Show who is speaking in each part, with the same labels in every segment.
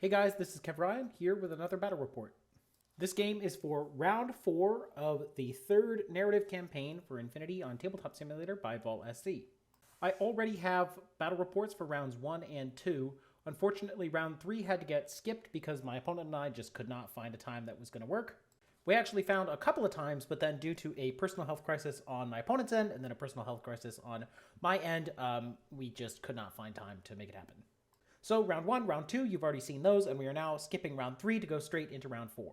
Speaker 1: Hey guys, this is Khavrion here with another battle report. This game is for round 4 of the third narrative campaign for infiNity on Tabletop Simulator by Vol SC. I already have battle reports for rounds 1 and 2. Unfortunately, round 3 had to get skipped because my opponent and I just could not find a time that was going to work. We actually found a couple of times, but then due to a personal health crisis on my opponent's end and then a personal health crisis on my end, we just could not find time to make it happen. So round 1, round 2, you've already seen those, and we are now skipping round 3 to go straight into round 4.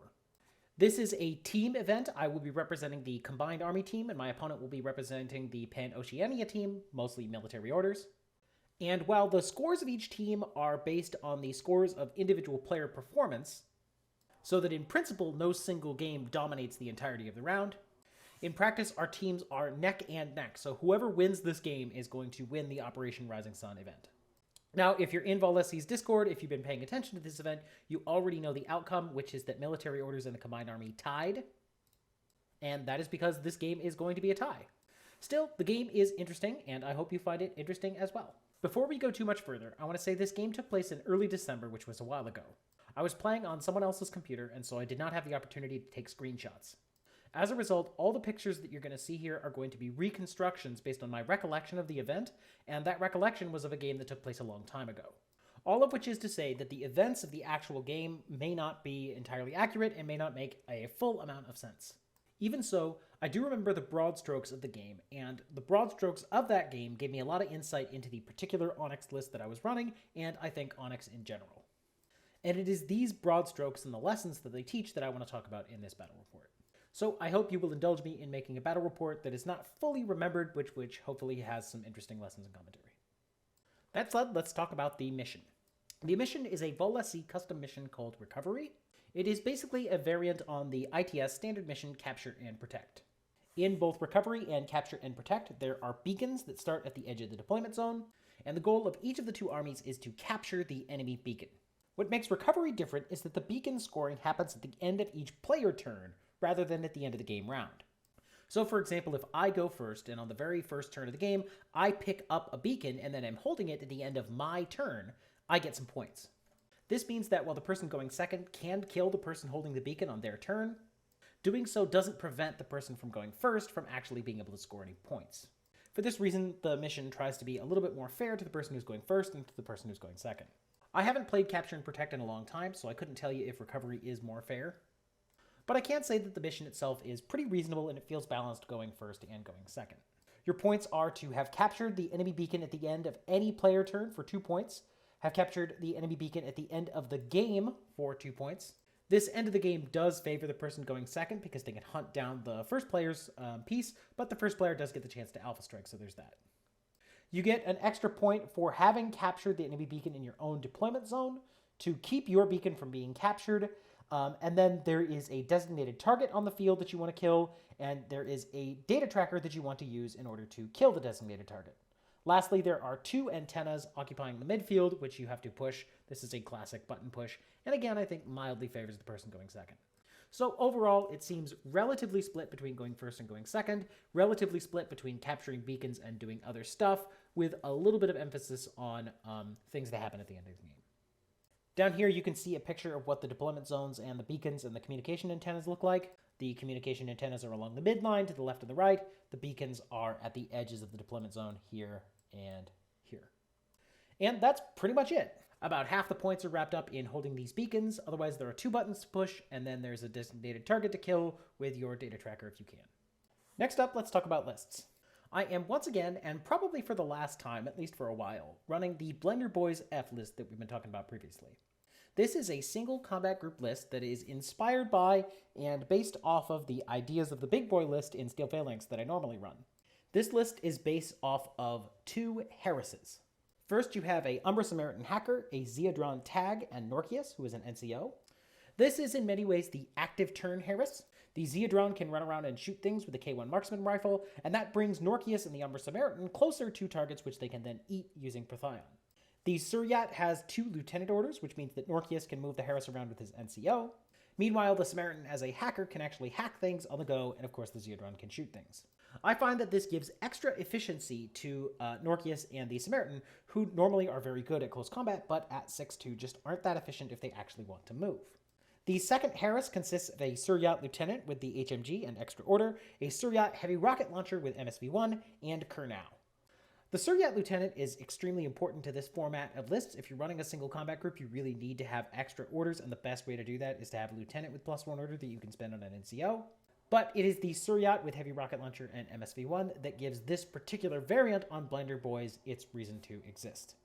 Speaker 1: This is a team event. I will be representing the Combined Army team, and my opponent will be representing the Pan-Oceania team, mostly military orders. And while the scores of each team are based on the scores of individual player performance, so that in principle no single game dominates the entirety of the round, in practice our teams are neck and neck, so whoever wins this game is going to win the Operation Rising Sun event. Now, if you're in Vol SC's Discord, if you've been paying attention to this event, you already know the outcome, which is that military orders and the Combined Army tied. And that is because this game is going to be a tie. Still, the game is interesting, and I hope you find it interesting as well. Before we go too much further, I want to say this game took place in early December, which was a while ago. I was playing on someone else's computer, and so I did not have the opportunity to take screenshots. As a result, all the pictures that you're going to see here are going to be reconstructions based on my recollection of the event, and that recollection was of a game that took place a long time ago. All of which is to say that the events of the actual game may not be entirely accurate and may not make a full amount of sense. Even so, I do remember the broad strokes of the game, and the broad strokes of that game gave me a lot of insight into the particular Onyx list that I was running, and I think Onyx in general. And it is these broad strokes and the lessons that they teach that I want to talk about in this battle report. So I hope you will indulge me in making a battle report that is not fully remembered, which hopefully has some interesting lessons and commentary. That said, let's talk about the mission. The mission is a Vol SC custom mission called Recovery. It is basically a variant on the ITS standard mission Capture and Protect. In both Recovery and Capture and Protect, there are beacons that start at the edge of the deployment zone, and the goal of each of the two armies is to capture the enemy beacon. What makes Recovery different is that the beacon scoring happens at the end of each player turn, rather than at the end of the game round. So for example, if I go first, and on the very first turn of the game, I pick up a beacon and then I'm holding it at the end of my turn, I get some points. This means that while the person going second can kill the person holding the beacon on their turn, doing so doesn't prevent the person from going first from actually being able to score any points. For this reason, the mission tries to be a little bit more fair to the person who's going first and to the person who's going second. I haven't played Capture and Protect in a long time, so I couldn't tell you if Recovery is more fair. But I can say that the mission itself is pretty reasonable and it feels balanced going first and going second. Your points are to have captured the enemy beacon at the end of any player turn for 2 points, have captured the enemy beacon at the end of the game for 2 points. This end of the game does favor the person going second because they can hunt down the first player's piece, but the first player does get the chance to alpha strike, so there's that. You get an extra point for having captured the enemy beacon in your own deployment zone to keep your beacon from being captured. And then there is a designated target on the field that you want to kill, and there is a data tracker that you want to use in order to kill the designated target. Lastly, there are 2 antennas occupying the midfield, which you have to push. This is a classic button push, and again, I think mildly favors the person going second. So overall, it seems relatively split between going first and going second, relatively split between capturing beacons and doing other stuff, with a little bit of emphasis on things that happen at the end of the game. Down here, you can see a picture of what the deployment zones and the beacons and the communication antennas look like. The communication antennas are along the midline to the left and the right. The beacons are at the edges of the deployment zone here and here. And that's pretty much it. About half the points are wrapped up in holding these beacons. Otherwise, there are 2 buttons to push, and then there's a designated target to kill with your data tracker if you can. Next up, let's talk about lists. I am once again, and probably for the last time, at least for a while, running the Blender Boys F list that we've been talking about previously. This is a single combat group list that is inspired by and based off of the ideas of the Big Boy list in Steel Phalanx that I normally run. This list is based off of 2 Harrises. First, you have a Umbra Samaritan Hacker, a Zeodron Tag, and Norkius, who is an NCO. This is in many ways the active turn Harris. The Zeodron can run around and shoot things with a K1 marksman rifle, and that brings Norkius and the Umbra Samaritan closer to targets which they can then eat using Prothyon. The Suryat has 2 lieutenant orders, which means that Norkius can move the Harris around with his NCO. Meanwhile, the Samaritan as a hacker can actually hack things on the go, and of course the Zeodron can shoot things. I find that this gives extra efficiency to Norkius and the Samaritan, who normally are very good at close combat, but at 6'2 just aren't that efficient if they actually want to move. The second Harris consists of a Suryat Lieutenant with the HMG and Extra Order, a Suryat Heavy Rocket Launcher with MSV-1, and Kurnow. The Suryat Lieutenant is extremely important to this format of lists. If you're running a single combat group, you really need to have extra orders, and the best way to do that is to have a Lieutenant with +1 order that you can spend on an NCO. But it is the Suryat with Heavy Rocket Launcher and MSV-1 that gives this particular variant on Blinder Boys its reason to exist.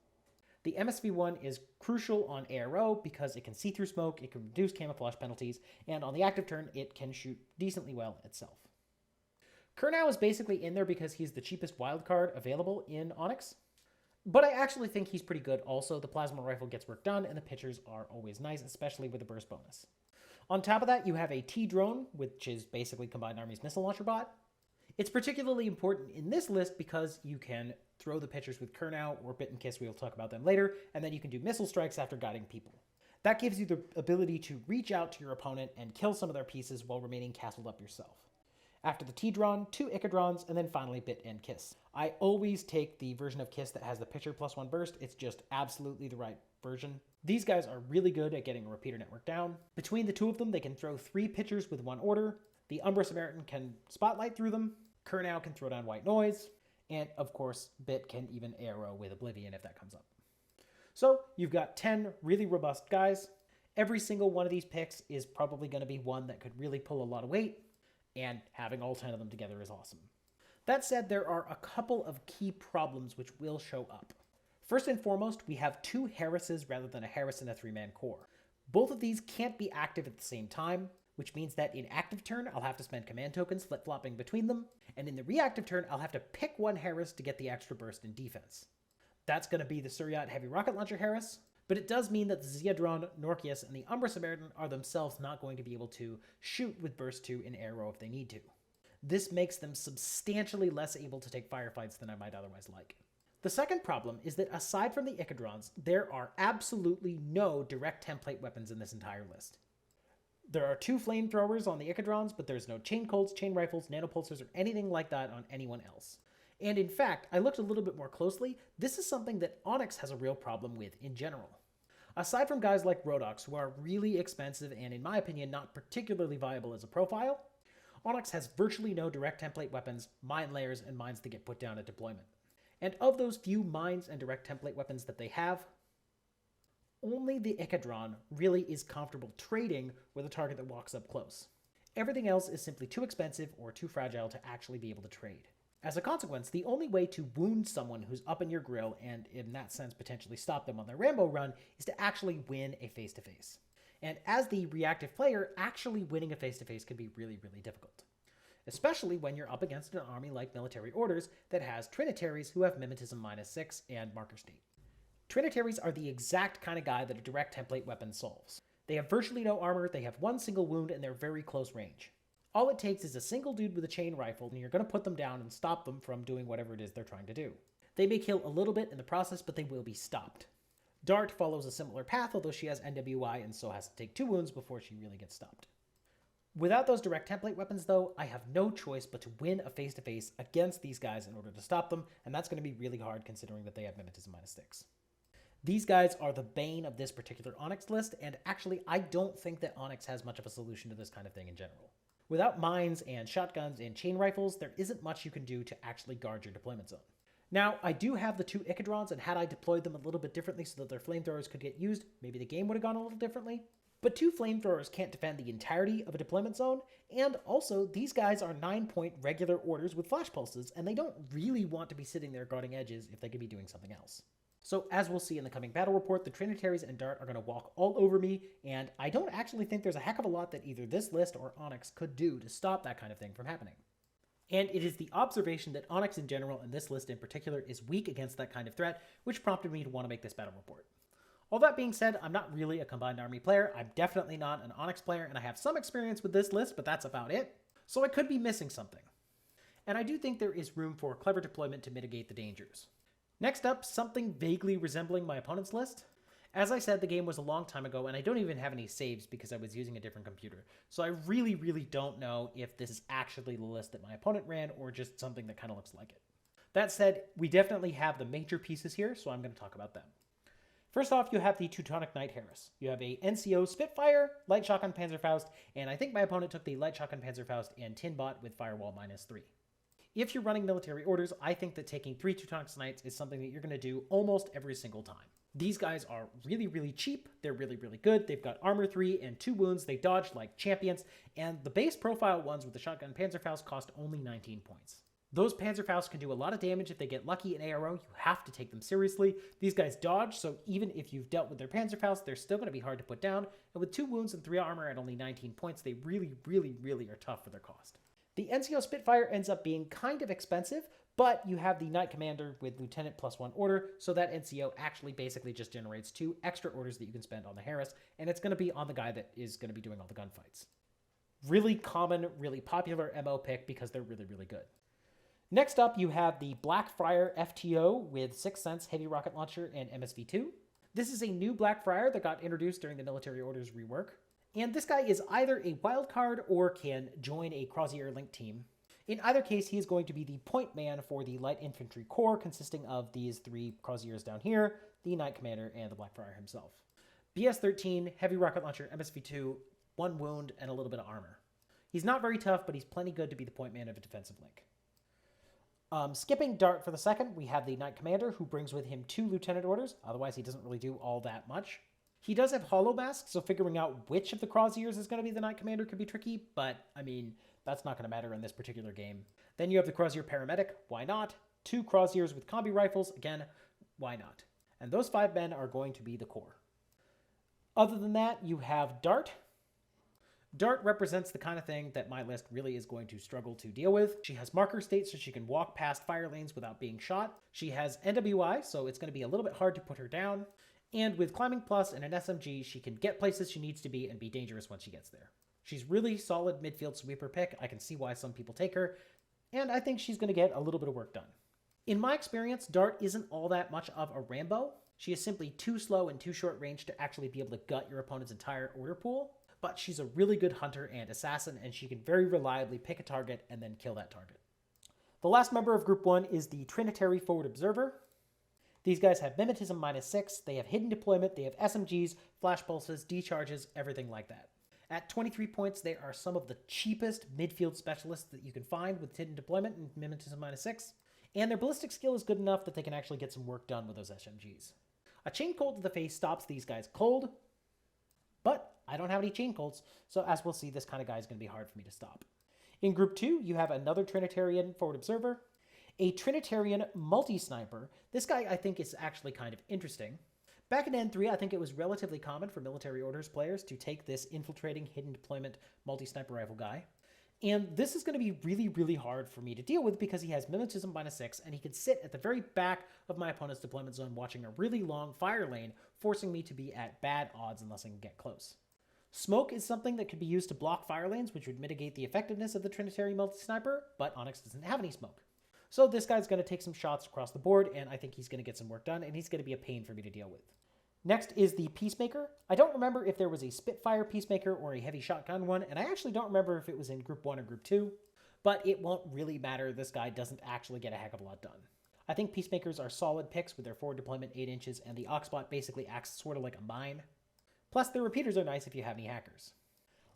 Speaker 1: The MSV-1 is crucial on ARO because it can see through smoke, it can reduce camouflage penalties, and on the active turn, it can shoot decently well itself. Kurnow is basically in there because he's the cheapest wildcard available in Onyx, but I actually think he's pretty good also. The plasma rifle gets work done, and the pitchers are always nice, especially with the burst bonus. On top of that, you have a T-drone, which is basically Combined Army's missile launcher bot. It's particularly important in this list because you can throw the pitchers with Kurnow or Bit and Kiss, we'll talk about them later, and then you can do missile strikes after guiding people. That gives you the ability to reach out to your opponent and kill some of their pieces while remaining castled up yourself. After the T-drone, 2 Ichadrons, and then finally Bit and Kiss. I always take the version of Kiss that has the pitcher +1 burst. It's just absolutely the right version. These guys are really good at getting a repeater network down. Between the two of them, they can throw 3 pitchers with 1 order. The Umbra Samaritan can spotlight through them. Kurnow can throw down white noise. And of course, Bit can even arrow with Oblivion if that comes up. So you've got 10 really robust guys. Every single one of these picks is probably going to be one that could really pull a lot of weight. And having all 10 of them together is awesome. That said, there are a couple of key problems which will show up. First and foremost, we have 2 Harrises rather than a Harris and a 3-man core. Both of these can't be active at the same time, which means that in active turn, I'll have to spend command tokens flip-flopping between them, and in the reactive turn, I'll have to pick one Harris to get the extra burst in defense. That's going to be the Suryat Heavy Rocket Launcher Harris, but it does mean that the Zeodron, Norkius, and the Umbra Samaritan are themselves not going to be able to shoot with Burst 2 in arrow if they need to. This makes them substantially less able to take firefights than I might otherwise like. The second problem is that aside from the Ichadrons, there are absolutely no direct template weapons in this entire list. There are 2 flamethrowers on the Ichadrons, but there's no chain colts, chain rifles, nanopulsers, or anything like that on anyone else. And in fact, I looked a little bit more closely, this is something that Onyx has a real problem with in general. Aside from guys like Rodox, who are really expensive and in my opinion not particularly viable as a profile, Onyx has virtually no direct template weapons, mine layers, and mines that get put down at deployment. And of those few mines and direct template weapons that they have, only the Ichadron really is comfortable trading with a target that walks up close. Everything else is simply too expensive or too fragile to actually be able to trade. As a consequence, the only way to wound someone who's up in your grill and in that sense potentially stop them on their Rambo run is to actually win a face-to-face. And as the reactive player, actually winning a face-to-face can be really, really difficult. Especially when you're up against an army like Military Orders that has Trinitaries who have Mimetism -6 and Marker State. Trinitaries are the exact kind of guy that a direct template weapon solves. They have virtually no armor, they have 1 single wound, and they're very close range. All it takes is a single dude with a chain rifle, and you're going to put them down and stop them from doing whatever it is they're trying to do. They may kill a little bit in the process, but they will be stopped. Dart follows a similar path, although she has NWI and so has to take 2 wounds before she really gets stopped. Without those direct template weapons, though, I have no choice but to win a face-to-face against these guys in order to stop them, and that's going to be really hard considering that they have Mimetism -6. These guys are the bane of this particular Onyx list, and actually, I don't think that Onyx has much of a solution to this kind of thing in general. Without mines and shotguns and chain rifles, there isn't much you can do to actually guard your deployment zone. Now, I do have the 2 Ichadrons, and had I deployed them a little bit differently so that their flamethrowers could get used, maybe the game would have gone a little differently. But 2 flamethrowers can't defend the entirety of a deployment zone, and also, these guys are 9-point regular orders with flash pulses, and they don't really want to be sitting there guarding edges if they could be doing something else. So as we'll see in the coming battle report, the Trinitaries and Dart are going to walk all over me, and I don't actually think there's a heck of a lot that either this list or Onyx could do to stop that kind of thing from happening. And it is the observation that Onyx in general, and this list in particular, is weak against that kind of threat, which prompted me to want to make this battle report. All that being said, I'm not really a Combined Army player, I'm definitely not an Onyx player, and I have some experience with this list, but that's about it. So I could be missing something. And I do think there is room for clever deployment to mitigate the dangers. Next up, something vaguely resembling my opponent's list. As I said, the game was a long time ago, and I don't even have any saves because I was using a different computer. So I really, really don't know if this is actually the list that my opponent ran or just something that kind of looks like it. That said, we definitely have the major pieces here, so I'm going to talk about them. First off, you have the Teutonic Knight Harris. You have a NCO Spitfire, Light Shotgun Panzerfaust, and I think my opponent took the Light Shotgun Panzerfaust and Tinbot with Firewall -3. If you're running military orders, I think that taking 3 Teutonic Knights is something that you're going to do almost every single time. These guys are really, really cheap. They're really, really good. They've got armor 3 and 2 wounds. They dodge like champions. And the base profile ones with the Shotgun Panzerfaust cost only 19 points. Those Panzerfausts can do a lot of damage if they get lucky in ARO. You have to take them seriously. These guys dodge, so even if you've dealt with their Panzerfaust, they're still going to be hard to put down. And with 2 wounds and 3 armor at only 19 points, they really, really, really are tough for their cost. The NCO Spitfire ends up being kind of expensive, but you have the Knight Commander with Lieutenant +1 order, so that NCO actually basically just generates 2 extra orders that you can spend on the Harris, and it's going to be on the guy that is going to be doing all the gunfights. Really common, really popular MO pick because they're really, really good. Next up, you have the Blackfriar FTO with 6th Sense, Heavy Rocket Launcher, and MSV2. This is a new Blackfriar that got introduced during the Military Orders rework. And this guy is either a wild card or can join a Crozier Link team. In either case, he is going to be the point man for the Light Infantry Corps, consisting of these 3 Croziers down here, the Knight Commander, and the Blackfriar himself. BS-13, Heavy Rocket Launcher, MSV2, 1 wound, and a little bit of armor. He's not very tough, but he's plenty good to be the point man of a defensive link. Skipping Dart for the second, we have the Knight Commander, who brings with him 2 Lieutenant Orders. Otherwise, he doesn't really do all that much. He does have Hollow Mask, so figuring out which of the Croziers is going to be the Knight Commander could be tricky, but, I mean, that's not going to matter in this particular game. Then you have the Crozier Paramedic, why not? 2 Croziers with combi rifles, again, why not? And those 5 men are going to be the core. Other than that, you have Dart. Dart represents the kind of thing that my list really is going to struggle to deal with. She has marker state, so she can walk past fire lanes without being shot. She has NWI, so it's going to be a little bit hard to put her down. And with Climbing Plus and an SMG, she can get places she needs to be and be dangerous once she gets there. She's really solid midfield sweeper pick. I can see why some people take her, and I think she's going to get a little bit of work done. In my experience, Dart isn't all that much of a Rambo. She is simply too slow and too short range to actually be able to gut your opponent's entire order pool, but she's a really good hunter and assassin, and she can very reliably pick a target and then kill that target. The last member of Group 1 is the Trinitary Forward Observer. These guys have Mimetism -6, they have Hidden Deployment, they have SMGs, Flash Pulses, D-Charges, everything like that. At 23 points, they are some of the cheapest midfield specialists that you can find with Hidden Deployment and Mimetism -6, and their ballistic skill is good enough that they can actually get some work done with those SMGs. A Chain Colt to the face stops these guys cold, but I don't have any Chain Colts, so as we'll see, this kind of guy is going to be hard for me to stop. In Group 2, you have another Trinitarian Forward Observer, a Trinitarian Multi-Sniper. This guy, I think, is actually kind of interesting. Back in N3, I think it was relatively common for military orders players to take this infiltrating hidden deployment multi-sniper rifle guy. And this is going to be really, really hard for me to deal with because he has Mimetism -6, and he can sit at the very back of my opponent's deployment zone watching a really long fire lane, forcing me to be at bad odds unless I can get close. Smoke is something that could be used to block fire lanes, which would mitigate the effectiveness of the Trinitary Multi-Sniper, but Onyx doesn't have any smoke. So this guy's going to take some shots across the board, and I think he's going to get some work done, and he's going to be a pain for me to deal with. Next is the Peacemaker. I don't remember if there was a Spitfire Peacemaker or a heavy shotgun one, and I actually don't remember if it was in Group 1 or Group 2, but it won't really matter. This guy doesn't actually get a heck of a lot done. I think Peacemakers are solid picks with their forward deployment 8 inches, and the Oxbot basically acts sort of like a mine. Plus, their repeaters are nice if you have any hackers.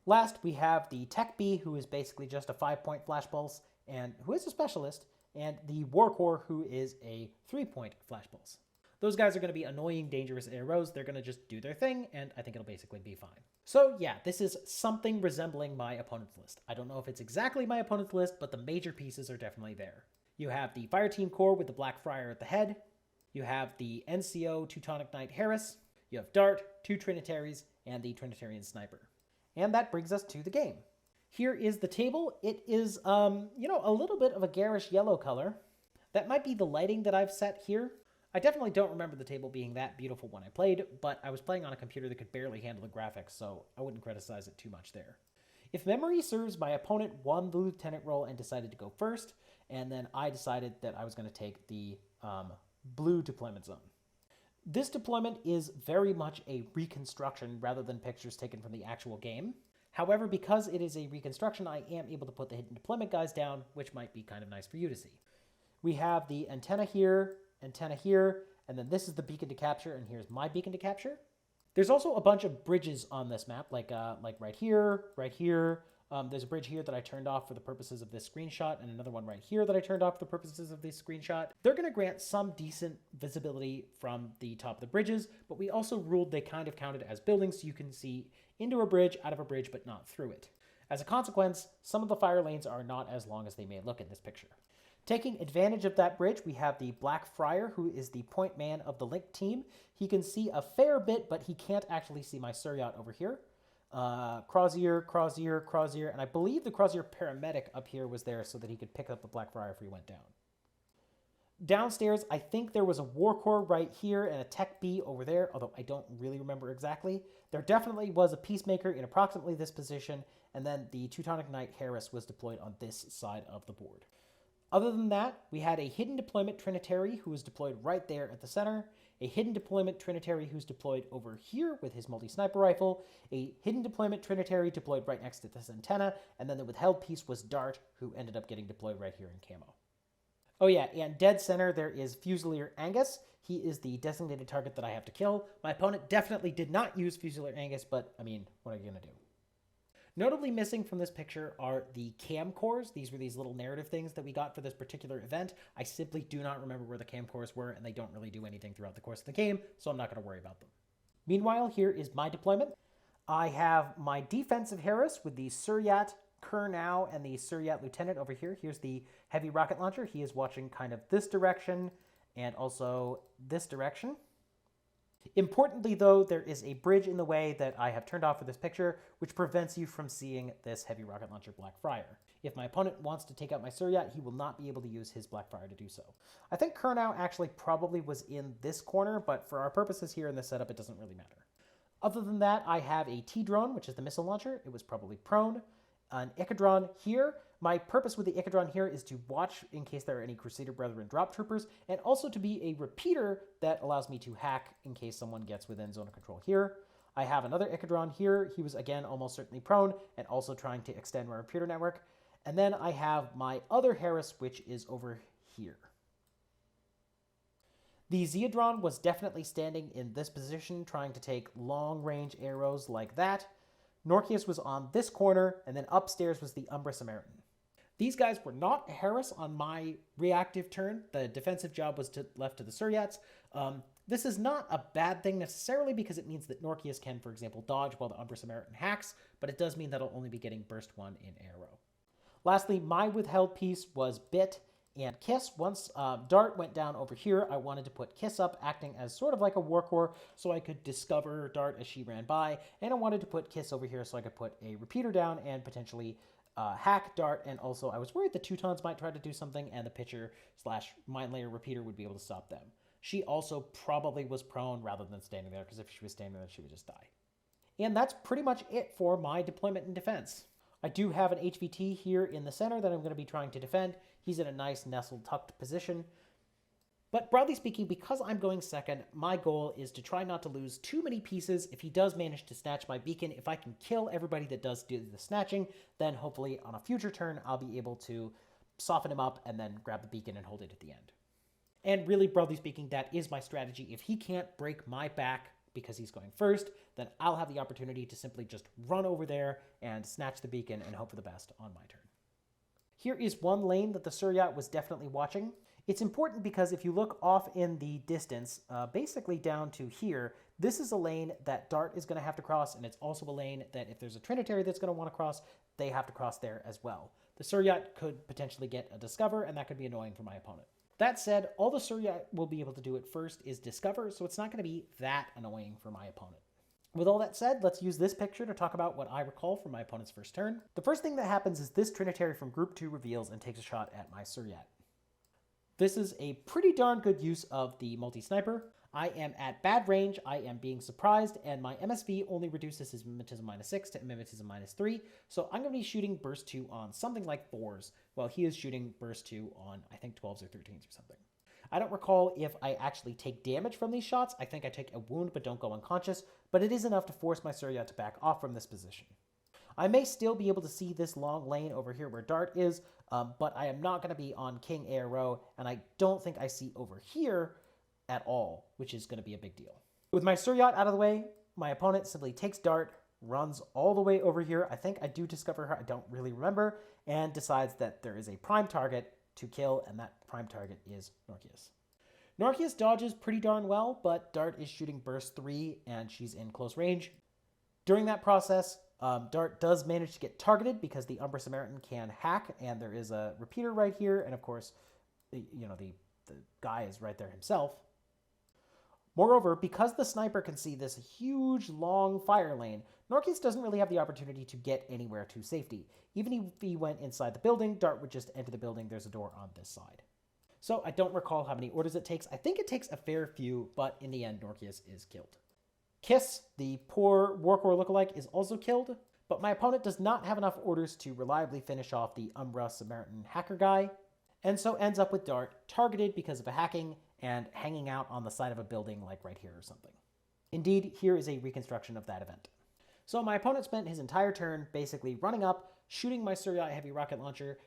Speaker 1: Last, we have the Tech B, who is basically just a 5-point flash pulse, and who is a specialist, and the Warcore, who is a 3-point flash pulse. Those guys are going to be annoying, dangerous arrows. They're going to just do their thing, and I think it'll basically be fine. So yeah, this is something resembling my opponent's list. I don't know if it's exactly my opponent's list, but the major pieces are definitely there. You have the Fireteam Corps with the Blackfriar at the head. You have the NCO Teutonic Knight Harris. You have Dart, 2 Trinitaries, and the Trinitarian Sniper. And that brings us to the game. Here is the table. It is, a little bit of a garish yellow color. That might be the lighting that I've set here. I definitely don't remember the table being that beautiful when I played, but I was playing on a computer that could barely handle the graphics, so I wouldn't criticize it too much there. If memory serves, my opponent won the lieutenant role and decided to go first, and then I decided that I was going to take the blue deployment zone. This deployment is very much a reconstruction rather than pictures taken from the actual game. However, because it is a reconstruction, I am able to put the hidden deployment guys down, which might be kind of nice for you to see. We have the antenna here, and then this is the beacon to capture, and here's my beacon to capture. There's also a bunch of bridges on this map, like right here. There's a bridge here that I turned off for the purposes of this screenshot, and another one right here that I turned off for the purposes of this screenshot. They're going to grant some decent visibility from the top of the bridges, but we also ruled they kind of counted as buildings, so you can see into a bridge, out of a bridge, but not through it. As a consequence, some of the fire lanes are not as long as they may look in this picture. Taking advantage of that bridge, we have the Black Friar, who is the point man of the Link team. He can see a fair bit, but he can't actually see my Suryat over here. Crozier, and I believe the Crozier paramedic up here was there so that he could pick up the Black Friar if he went down. Downstairs, I think there was a War Core right here and a Tech B over there, although I don't really remember exactly. There definitely was a Peacemaker in approximately this position, and then the Teutonic Knight Harris was deployed on this side of the board. Other than that, we had a hidden deployment Trinitary who was deployed right there at the center, a hidden deployment Trinitary who's deployed over here with his multi-sniper rifle, a hidden deployment Trinitary deployed right next to this antenna, and then the withheld piece was Dart, who ended up getting deployed right here in camo. Oh yeah, and dead center there is Fusilier Angus. He is the designated target that I have to kill. My opponent definitely did not use Fusilier Angus, but I mean, what are you going to do? Notably missing from this picture are the cam cores. These were these little narrative things that we got for this particular event. I simply do not remember where the cam cores were, and they don't really do anything throughout the course of the game, so I'm not going to worry about them. Meanwhile, here is my deployment. I have my defensive Harris with the Suryat Kurnow and the Suryat Lieutenant over here. Here's the heavy rocket launcher. He is watching kind of this direction and also this direction. Importantly, though, there is a bridge in the way that I have turned off for this picture, which prevents you from seeing this heavy rocket launcher Black Friar. If my opponent wants to take out my Suryat, he will not be able to use his Black Friar to do so. I think Kurnow actually probably was in this corner, but for our purposes here in this setup, it doesn't really matter. Other than that, I have a T-drone, which is the missile launcher. It was probably prone. An Ichadron here. My purpose with the Ichadron here is to watch in case there are any Crusader Brethren drop troopers, and also to be a repeater that allows me to hack in case someone gets within zone of control here. I have another Ichadron here. He was, again, almost certainly prone, and also trying to extend my repeater network. And then I have my other Harris, which is over here. The Zeodron was definitely standing in this position, trying to take long-range arrows like that. Norkius was on this corner, and then upstairs was the Umbra Samaritan. These guys were not Harris on my reactive turn. The defensive job was left to the Suryats. This is not a bad thing necessarily because it means that Norkius can, for example, dodge while the Umbra Samaritan hacks, but it does mean that I'll only be getting burst 1 in arrow. Lastly, my withheld piece was Bit and Kiss. Once Dart went down over here, I wanted to put Kiss up, acting as sort of like a war core, so I could discover Dart as she ran by, and I wanted to put Kiss over here so I could put a repeater down and potentially hack Dart, and also I was worried the Teutons might try to do something, and the pitcher / mine layer repeater would be able to stop them. She also probably was prone rather than standing there, because if she was standing there, she would just die. And that's pretty much it for my deployment and defense. I do have an HVT here in the center that I'm going to be trying to defend. He's in a nice nestled tucked position. But broadly speaking, because I'm going second, my goal is to try not to lose too many pieces. If he does manage to snatch my beacon, if I can kill everybody that does do the snatching, then hopefully on a future turn, I'll be able to soften him up and then grab the beacon and hold it at the end. And really, broadly speaking, that is my strategy. If he can't break my back because he's going first, then I'll have the opportunity to simply just run over there and snatch the beacon and hope for the best on my turn. Here is one lane that the Suryat was definitely watching. It's important because if you look off in the distance, basically down to here, this is a lane that Dart is going to have to cross, and it's also a lane that if there's a Trinitary that's going to want to cross, they have to cross there as well. The Suryat could potentially get a Discover, and that could be annoying for my opponent. That said, all the Suryat will be able to do at first is Discover, so it's not going to be that annoying for my opponent. With all that said, let's use this picture to talk about what I recall from my opponent's first turn. The first thing that happens is this Trinitary from Group 2 reveals and takes a shot at my Suryat. This is a pretty darn good use of the multi-sniper. I am at bad range, I am being surprised, and my MSV only reduces his mimetism -6 to mimetism -3, so I'm going to be shooting burst 2 on something like 4s, while he is shooting burst 2 on, I think, 12s or 13s or something. I don't recall if I actually take damage from these shots. I think I take a wound but don't go unconscious, but it is enough to force my Suryat to back off from this position. I may still be able to see this long lane over here where Dart is, but I am not going to be on King ARO, and I don't think I see over here at all, which is going to be a big deal. With my Suryat out of the way, my opponent simply takes Dart, runs all the way over here. I think I do discover her, I don't really remember, and decides that there is a prime target to kill, and that prime target is Norkius. Norkius dodges pretty darn well, but Dart is shooting burst 3, and she's in close range. During that process, Dart does manage to get targeted because the Umbra Samaritan can hack, and there is a repeater right here, and of course, the guy is right there himself. Moreover, because the sniper can see this huge, long fire lane, Norkius doesn't really have the opportunity to get anywhere to safety. Even if he went inside the building, Dart would just enter the building. There's a door on this side. So I don't recall how many orders it takes. I think it takes a fair few, but in the end, Norkius is killed. Kiss, the poor Warcore lookalike, is also killed, but my opponent does not have enough orders to reliably finish off the Umbra Samaritan hacker guy, and so ends up with Dart targeted because of a hacking and hanging out on the side of a building like right here or something. Indeed, here is a reconstruction of that event. So my opponent spent his entire turn basically running up, shooting my Suryat heavy rocket launcher.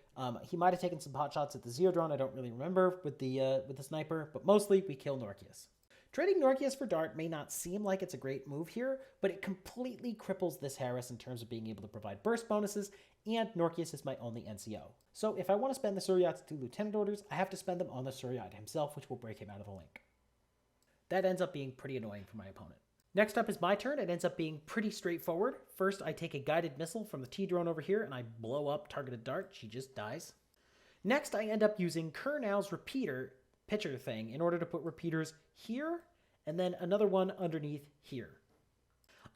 Speaker 1: He might have taken some pot shots at the Xeodrone, I don't really remember, with the sniper, but mostly we kill Norkius. Trading Norkius for Dart may not seem like it's a great move here, but it completely cripples this Harris in terms of being able to provide burst bonuses, and Norkius is my only NCO. So if I want to spend the Suryats to Lieutenant orders, I have to spend them on the Suryat himself, which will break him out of the link. That ends up being pretty annoying for my opponent. Next up is my turn. It ends up being pretty straightforward. First, I take a guided missile from the T-drone over here, and I blow up targeted Dart. She just dies. Next, I end up using Kurnow's repeater pitcher thing in order to put repeaters here, and then another one underneath here.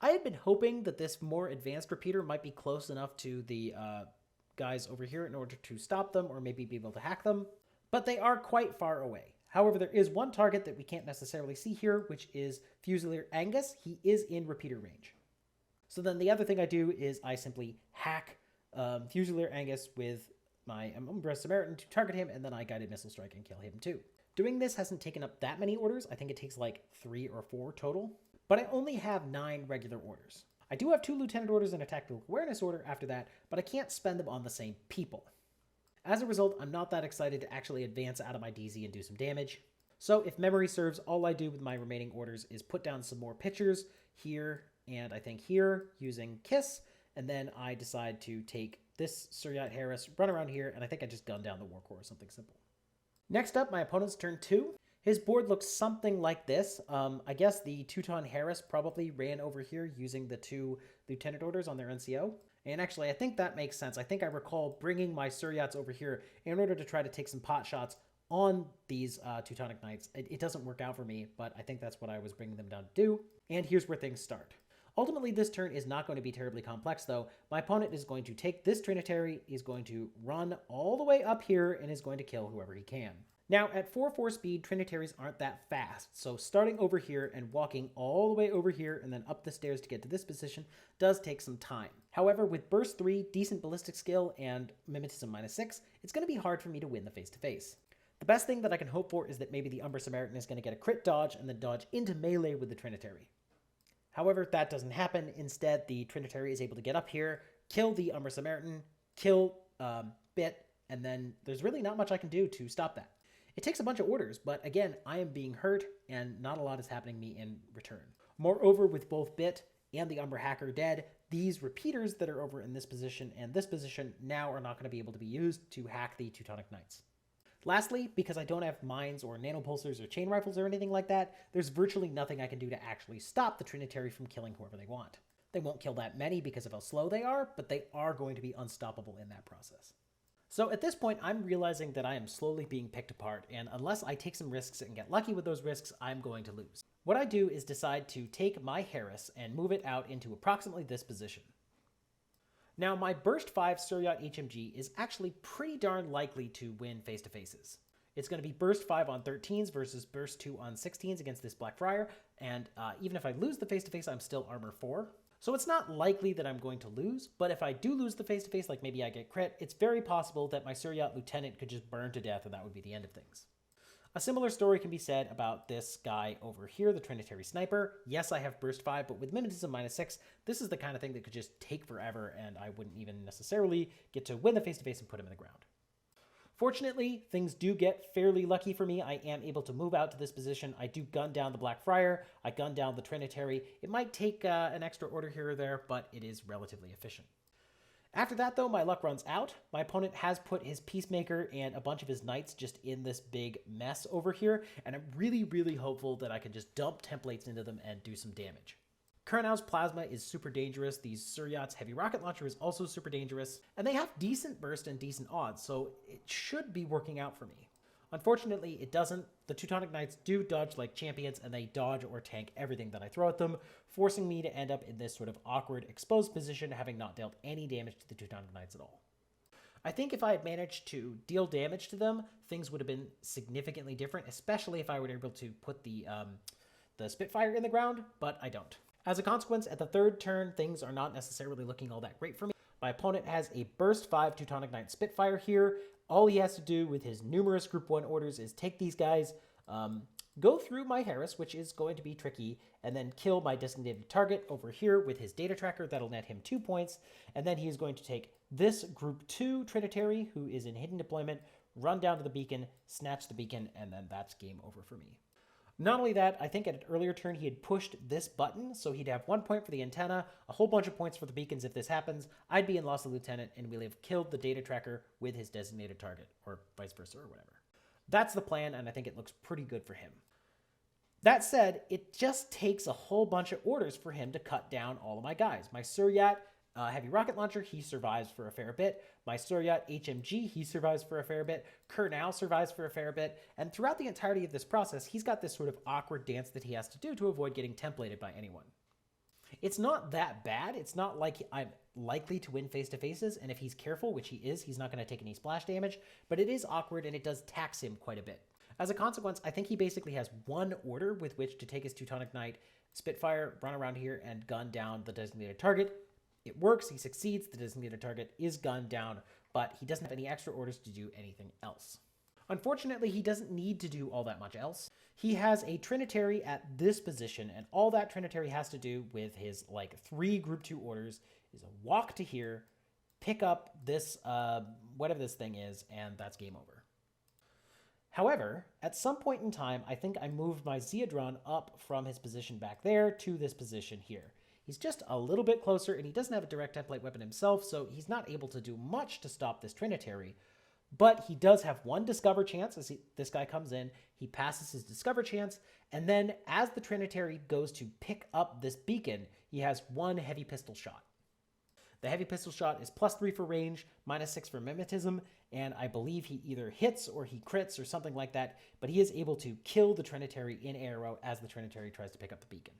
Speaker 1: I had been hoping that this more advanced repeater might be close enough to the guys over here in order to stop them or maybe be able to hack them, but they are quite far away. However, there is one target that we can't necessarily see here, which is Fusilier Angus. He is in repeater range. So then the other thing I do is I simply hack Fusilier Angus with my Umbra Samaritan to target him, and then I guided missile strike and kill him too. Doing this hasn't taken up that many orders. I think it takes like 3 or 4 total, but I only have 9 regular orders. I do have 2 lieutenant orders and a tactical awareness order after that, but I can't spend them on the same people. As a result, I'm not that excited to actually advance out of my DZ and do some damage. So if memory serves, all I do with my remaining orders is put down some more pitchers here and I think here using Kiss, and then I decide to take this Suryat Harris, run around here, and I think I just gun down the Warcore or something simple. Next up, my opponent's turn 2. His board looks something like this. I guess the Teuton Harris probably ran over here using the 2 lieutenant orders on their NCO. And actually, I think that makes sense. I think I recall bringing my Suryats over here in order to try to take some pot shots on these Teutonic Knights. It doesn't work out for me, but I think that's what I was bringing them down to do. And here's where things start. Ultimately, this turn is not going to be terribly complex, though. My opponent is going to take this Trinitary, is going to run all the way up here, and is going to kill whoever he can. Now, at 4-4 speed, Trinitaries aren't that fast, so starting over here and walking all the way over here and then up the stairs to get to this position does take some time. However, with Burst 3, decent ballistic skill, and Mimetism -6, it's going to be hard for me to win the face-to-face. The best thing that I can hope for is that maybe the Umbra Samaritan is going to get a crit dodge and then dodge into melee with the Trinitary. However, that doesn't happen. Instead, the Trinitary is able to get up here, kill the Umbra Samaritan, kill Bit, and then there's really not much I can do to stop that. It takes a bunch of orders, but again, I am being hurt, and not a lot is happening to me in return. Moreover, with both Bit and the Umbra Hacker dead, these repeaters that are over in this position and this position now are not going to be able to be used to hack the Teutonic Knights. Lastly, because I don't have mines or nanopulsars or chain rifles or anything like that, there's virtually nothing I can do to actually stop the Trinitary from killing whoever they want. They won't kill that many because of how slow they are, but they are going to be unstoppable in that process. So at this point, I'm realizing that I am slowly being picked apart, and unless I take some risks and get lucky with those risks, I'm going to lose. What I do is decide to take my Harris and move it out into approximately this position. Now, my Burst 5 Suryat HMG is actually pretty darn likely to win face-to-faces. It's going to be Burst 5 on 13s versus Burst 2 on 16s against this Blackfriar, and even if I lose the face-to-face, I'm still Armor 4. So it's not likely that I'm going to lose, but if I do lose the face-to-face, like maybe I get crit, it's very possible that my Suryat Lieutenant could just burn to death and that would be the end of things. A similar story can be said about this guy over here, the Trinitary Sniper. Yes, I have Burst 5, but with Mimetism -6, this is the kind of thing that could just take forever, and I wouldn't even necessarily get to win the face-to-face and put him in the ground. Fortunately, things do get fairly lucky for me. I am able to move out to this position. I do gun down the Black Friar. I gun down the Trinitary. It might take an extra order here or there, but it is relatively efficient. After that, though, my luck runs out. My opponent has put his Peacemaker and a bunch of his Knights just in this big mess over here, and I'm really, really hopeful that I can just dump templates into them and do some damage. Kurnau's Plasma is super dangerous. These Suryat's Heavy Rocket Launcher is also super dangerous, and they have decent burst and decent odds, so it should be working out for me. Unfortunately, it doesn't. The Teutonic Knights do dodge like champions, and they dodge or tank everything that I throw at them, forcing me to end up in this sort of awkward exposed position, having not dealt any damage to the Teutonic Knights at all. I think if I had managed to deal damage to them, things would have been significantly different, especially if I were able to put the Spitfire in the ground, but I don't. As a consequence, at the third turn, things are not necessarily looking all that great for me. My opponent has a Burst 5 Teutonic Knight Spitfire here. All he has to do with his numerous Group 1 orders is take these guys, go through my Harris, which is going to be tricky, and then kill my designated target over here with his data tracker. That'll net him 2 points. And then he is going to take this Group 2 Trinitary, who is in hidden deployment, run down to the beacon, snatch the beacon, and then that's game over for me. Not only that, I think at an earlier turn he had pushed this button, so he'd have 1 point for the antenna, a whole bunch of points for the beacons if this happens. I'd be in Lost the Lieutenant, and we'll have killed the data tracker with his designated target, or vice versa, or whatever. That's the plan, and I think it looks pretty good for him. That said, it just takes a whole bunch of orders for him to cut down all of my guys. My Suryat Heavy Rocket Launcher, he survives for a fair bit. My Suryat HMG, he survives for a fair bit. Kurnau survives for a fair bit. And throughout the entirety of this process, he's got this sort of awkward dance that he has to do to avoid getting templated by anyone. It's not that bad. It's not like I'm likely to win face-to-faces, and if he's careful, which he is, he's not going to take any splash damage, but it is awkward and it does tax him quite a bit. As a consequence, I think he basically has one order with which to take his Teutonic Knight, Spitfire, run around here, and gun down the designated target. It works, he succeeds, the designated target is gunned down, but he doesn't have any extra orders to do anything else. Unfortunately, he doesn't need to do all that much else. He has a Trinitary at this position, and all that Trinitary has to do with his, 3 Group 2 orders is a walk to here, pick up this, whatever this thing is, and that's game over. However, at some point in time, I think I moved my Zeodron up from his position back there to this position here. He's just a little bit closer, and he doesn't have a direct template weapon himself, so he's not able to do much to stop this Trinitary. But he does have one Discover chance as this guy comes in. He passes his Discover chance, and then as the Trinitary goes to pick up this beacon, he has one Heavy Pistol Shot. The Heavy Pistol Shot is +3 for range, -6 for mimetism, and I believe he either hits or he crits or something like that, but he is able to kill the Trinitary in arrow as the Trinitary tries to pick up the beacon.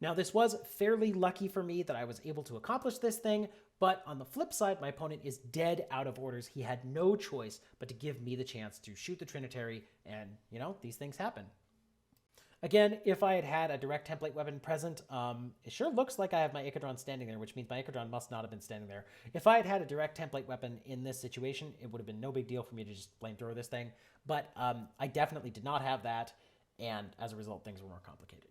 Speaker 1: Now, this was fairly lucky for me that I was able to accomplish this thing, but on the flip side, my opponent is dead out of orders. He had no choice but to give me the chance to shoot the Trinitary, and, these things happen. Again, if I had had a direct template weapon present, it sure looks like I have my Icodron standing there, which means my Icodron must not have been standing there. If I had had a direct template weapon in this situation, it would have been no big deal for me to just flamethrower this thing, but I definitely did not have that, and as a result, things were more complicated.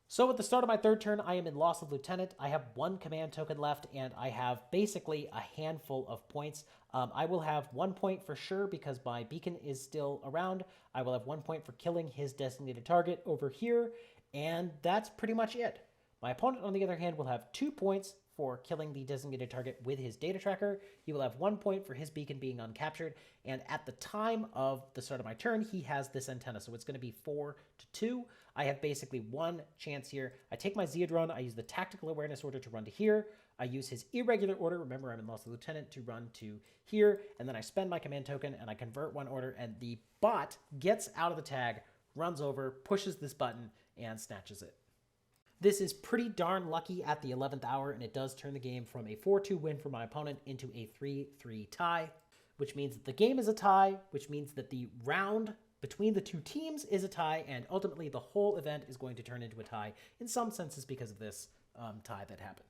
Speaker 1: So at the start of my third turn, I am in Loss of Lieutenant. I have 1 command token left, and I have basically a handful of points. I will have 1 point for sure because my beacon is still around. I will have 1 point for killing his designated target over here, and that's pretty much it. My opponent, on the other hand, will have 2 points for killing the designated target with his data tracker. He will have 1 point for his beacon being uncaptured, and at the time of the start of my turn, he has this antenna, so it's going to be 4-2. I have basically 1 chance here. I take my Zeodron, I use the Tactical Awareness order to run to here, I use his Irregular order, remember I'm in Lost the Lieutenant, to run to here, and then I spend my command token, and I convert 1 order, and the bot gets out of the tag, runs over, pushes this button, and snatches it. This is pretty darn lucky at the 11th hour, and it does turn the game from a 4-2 win for my opponent into a 3-3 tie, which means that the game is a tie, which means that the round between the 2 teams is a tie, and ultimately the whole event is going to turn into a tie in some senses because of this tie that happened.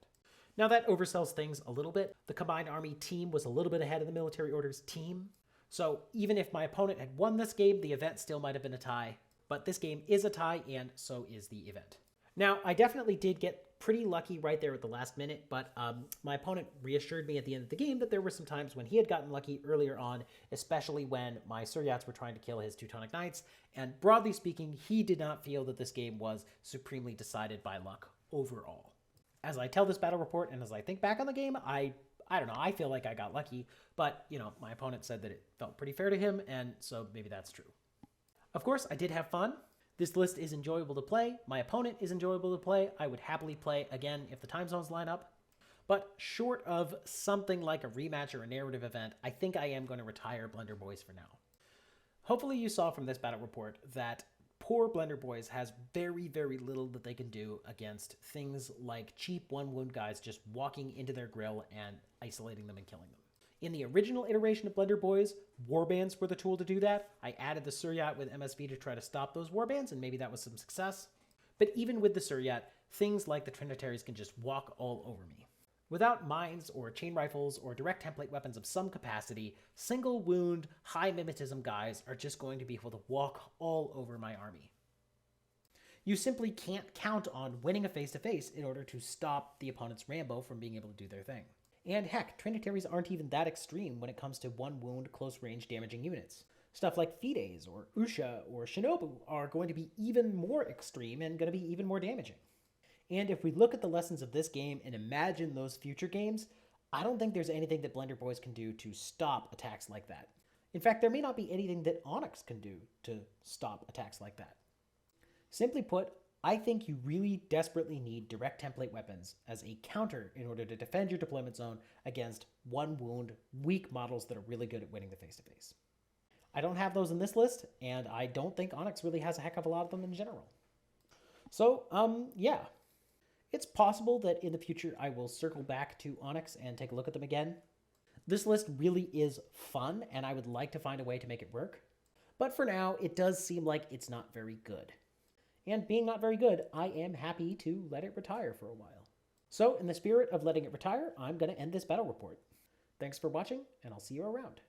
Speaker 1: Now that oversells things a little bit. The Combined Army team was a little bit ahead of the Military Orders team. So even if my opponent had won this game, the event still might have been a tie. But this game is a tie, and so is the event. Now, I definitely did get pretty lucky right there at the last minute, but my opponent reassured me at the end of the game that there were some times when he had gotten lucky earlier on, especially when my Suryats were trying to kill his Teutonic Knights, and broadly speaking, he did not feel that this game was supremely decided by luck overall. As I tell this battle report and as I think back on the game, I don't know, I feel like I got lucky, but, you know, my opponent said that it felt pretty fair to him, and so maybe that's true. Of course, I did have fun. This list is enjoyable to play. My opponent is enjoyable to play. I would happily play again if the time zones line up. But short of something like a rematch or a narrative event, I think I am going to retire Blender Boys for now. Hopefully you saw from this battle report that poor Blender Boys has very, very little that they can do against things like cheap one-wound guys just walking into their grill and isolating them and killing them. In the original iteration of Blender Boys, warbands were the tool to do that. I added the Suryat with MSV to try to stop those warbands, and maybe that was some success. But even with the Suryat, things like the Trinitaries can just walk all over me. Without mines or chain rifles or direct template weapons of some capacity, single wound, high mimetism guys are just going to be able to walk all over my army. You simply can't count on winning a face-to-face in order to stop the opponent's Rambo from being able to do their thing. And heck, Trinitaries aren't even that extreme when it comes to one-wound, close-range damaging units. Stuff like Fides or Usha or Shinobu are going to be even more extreme and going to be even more damaging. And if we look at the lessons of this game and imagine those future games, I don't think there's anything that Blender Boys can do to stop attacks like that. In fact, there may not be anything that Onyx can do to stop attacks like that. Simply put, I think you really desperately need direct template weapons as a counter in order to defend your deployment zone against one-wound, weak models that are really good at winning the face-to-face. I don't have those in this list, and I don't think Onyx really has a heck of a lot of them in general. So, yeah. It's possible that in the future I will circle back to Onyx and take a look at them again. This list really is fun, and I would like to find a way to make it work. But for now, it does seem like it's not very good. And being not very good, I am happy to let it retire for a while. So in the spirit of letting it retire, I'm going to end this battle report. Thanks for watching, and I'll see you around.